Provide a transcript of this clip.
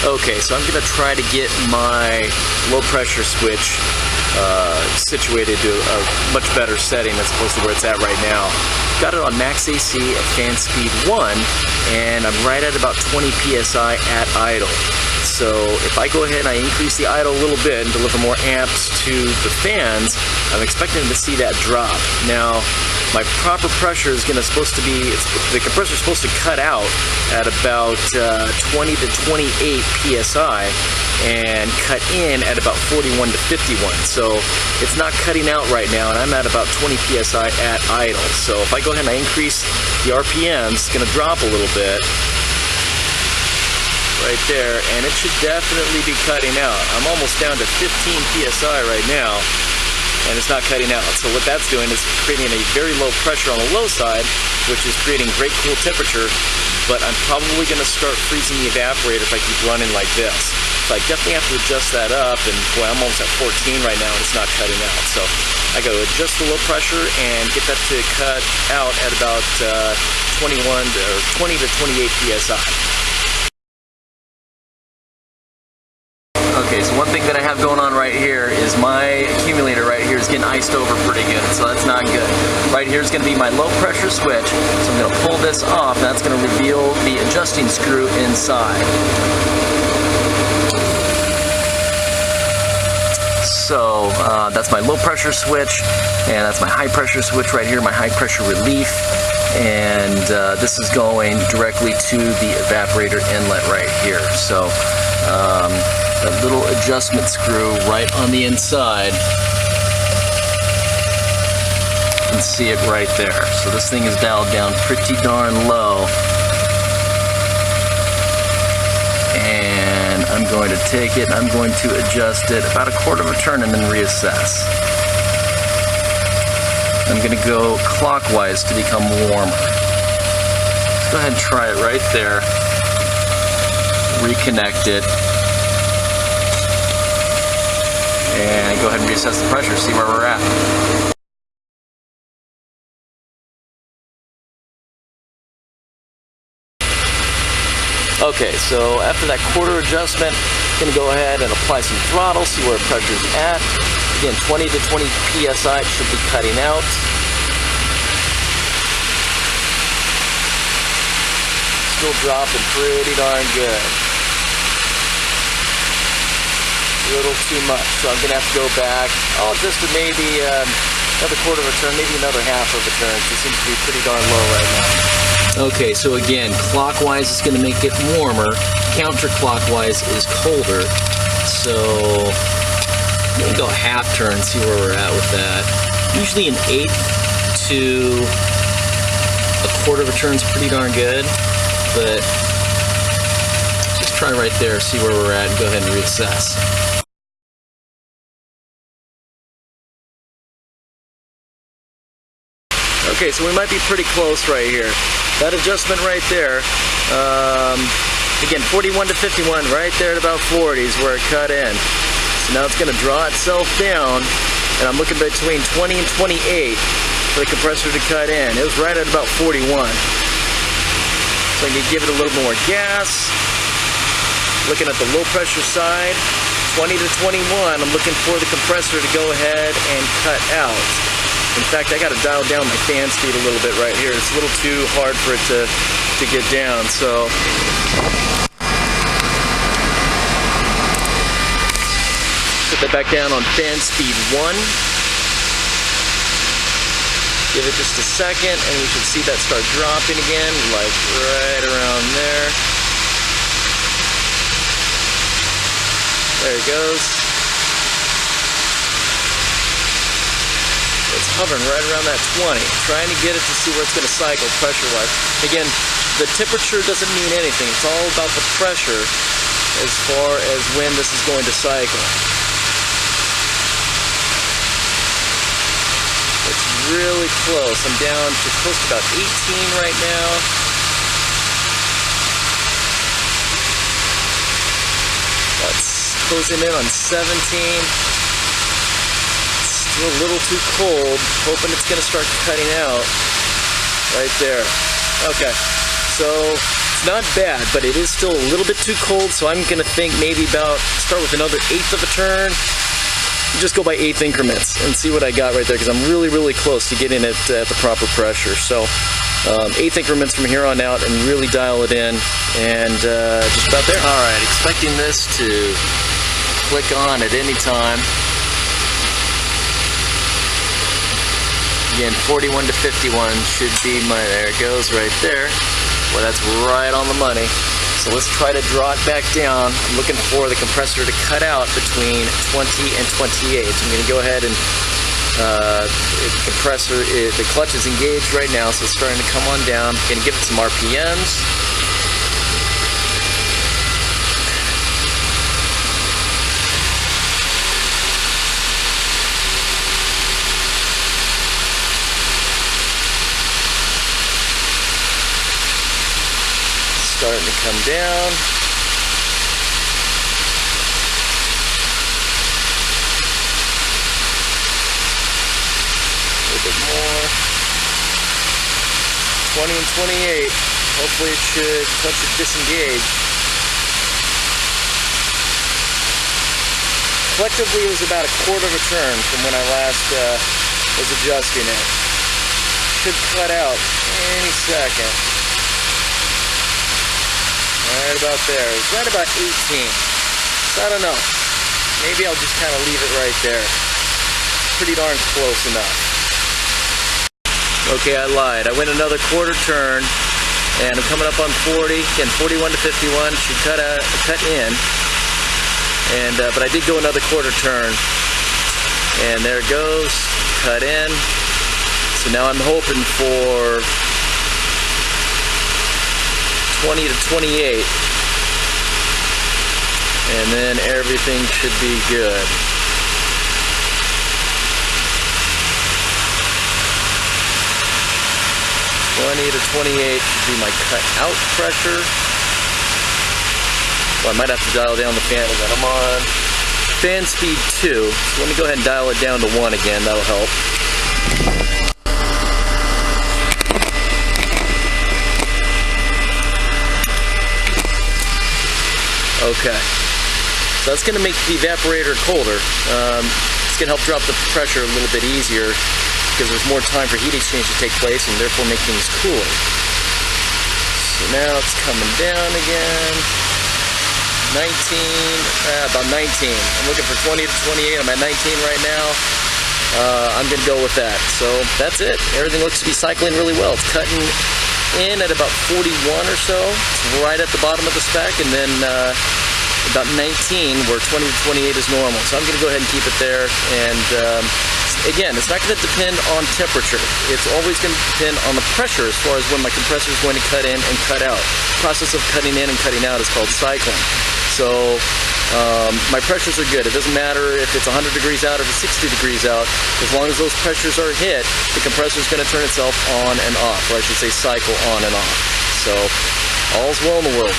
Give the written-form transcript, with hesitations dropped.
Okay, so I'm going to try to get my low pressure switch situated to a much better setting as opposed to where it's at right now. Got it on max AC at fan speed 1, and I'm right at about 20 psi at idle. So if I go ahead and I increase the idle a little bit and deliver more amps to the fans, I'm expecting to see that drop. Now, my proper pressure is supposed to be, the compressor is supposed to cut out at about 20 to 28 psi and cut in at about 41 to 51. So it's not cutting out right now, and I'm at about 20 psi at idle. So if I go ahead and I increase the RPMs, it's going to drop a little bit right there, and it should definitely be cutting out. I'm almost down to 15 psi right now, and it's not cutting out. So what that's doing is creating a very low pressure on the low side, which is creating great cool temperature, but I'm probably going to start freezing the evaporator if I keep running like this. So I definitely have to adjust that up, and boy, I'm almost at 14 right now and it's not cutting out. So I got to adjust the low pressure and get that to cut out at about 20 to 28 psi. Okay, so one thing that I have going on right here is my accumulator right here is getting iced over pretty good, so that's not good. Right here is going to be my low pressure switch, so I'm going to pull this off, and that's going to reveal the adjusting screw inside. So that's my low pressure switch, and that's my high pressure switch right here, my high pressure relief, and this is going directly to the evaporator inlet right here. So that little adjustment screw right on the inside. You can see it right there. So this thing is dialed down pretty darn low. And I'm going to take it, I'm going to adjust it about a quarter of a turn and then reassess. I'm going to go clockwise to become warmer. Let's go ahead and try it right there. Reconnect it. And go ahead and reassess the pressure, see where we're at. Okay, so after that quarter adjustment, I'm going to go ahead and apply some throttle, see where pressure's at. Again, 20 to 20 psi should be cutting out. Still dropping pretty darn good. A little too much, so I'm going to have to go back. I'll adjust it maybe another quarter of a turn, maybe another half of a turn. It seems to be pretty darn low right now. Okay, so again, clockwise is going to make it warmer. Counterclockwise is colder. So I'm going to go half turn, see where we're at with that. Usually an eighth to a quarter of a turn is pretty darn good, but just try right there, see where we're at, and go ahead and reassess. Okay, so we might be pretty close right here. That adjustment right there, again, 41 to 51, right there at about 40 is where it cut in. So now it's going to draw itself down, and I'm looking between 20 and 28 for the compressor to cut in. It was right at about 41. So I can give it a little more gas. Looking at the low pressure side, 20 to 21, I'm looking for the compressor to go ahead and cut out. In fact, I got to dial down my fan speed a little bit right here. It's a little too hard for it to get down. So put that back down on fan speed 1. Give it just a second, and we should see that start dropping again, like right around there. There it goes. It's hovering right around that 20, trying to get it to see where it's going to cycle pressure-wise. Again, the temperature doesn't mean anything. It's all about the pressure as far as when this is going to cycle. It's really close. I'm down to close to about 18 right now. That's closing in on 17. A little too cold, hoping it's going to start cutting out right there. Okay, so It's not bad, but it is still a little bit too cold, so I'm gonna think maybe start with another 1/8 of a turn. Just go by 1/8 increments and see what I got right there, because I'm really close to getting it at the proper pressure. So 1/8 increments from here on out and really dial it in, and just about there. All right, expecting this to click on at any time. Again, 41 to 51 should be there it goes right there. Well, that's right on the money. So let's try to draw it back down. I'm looking for the compressor to cut out between 20 and 28. So I'm going to go ahead and the clutch is engaged right now, so it's starting to come on down. I'm going to give it some RPMs. Starting to come down. A little bit more. 20 and 28. Hopefully it should touch it disengage. Collectively it was about 1/4 of a turn from when I last was adjusting it. Should cut out any second. Right about there. It's right about 18. So I don't know. Maybe I'll just kind of leave it right there. Pretty darn close enough. Okay, I lied. I went another 1/4 turn, and I'm coming up on 40. Again, 41 to 51 should cut in. And but I did go another 1/4 turn, and there it goes. Cut in. So now I'm hoping for 20 to 28, and then everything should be good. $20 to 28 should be my cut out pressure. Well, I might have to dial down the fan again. I'm on fan speed 2, so let me go ahead and dial it down to 1 again. That'll help. Okay, so that's going to make the evaporator colder. It's going to help drop the pressure a little bit easier because there's more time for heat exchange to take place and therefore make things cooler. So now it's coming down again. 19, about 19. I'm looking for 20 to 28. I'm at 19 right now. I'm going to go with that. So that's it. Everything looks to be cycling really well. It's cutting in at about 41 or so. It's right at the bottom of the spec, and then about 19 where 20 to 28 is normal. So I'm going to go ahead and keep it there. And again, it's not going to depend on temperature. It's always going to depend on the pressure as far as when my compressor is going to cut in and cut out. The process of cutting in and cutting out is called cycling. So my pressures are good. It doesn't matter if it's 100 degrees out or if it's 60 degrees out. As long as those pressures are hit, the compressor is going to turn itself on and off, or I should say cycle on and off. So all's well in the world.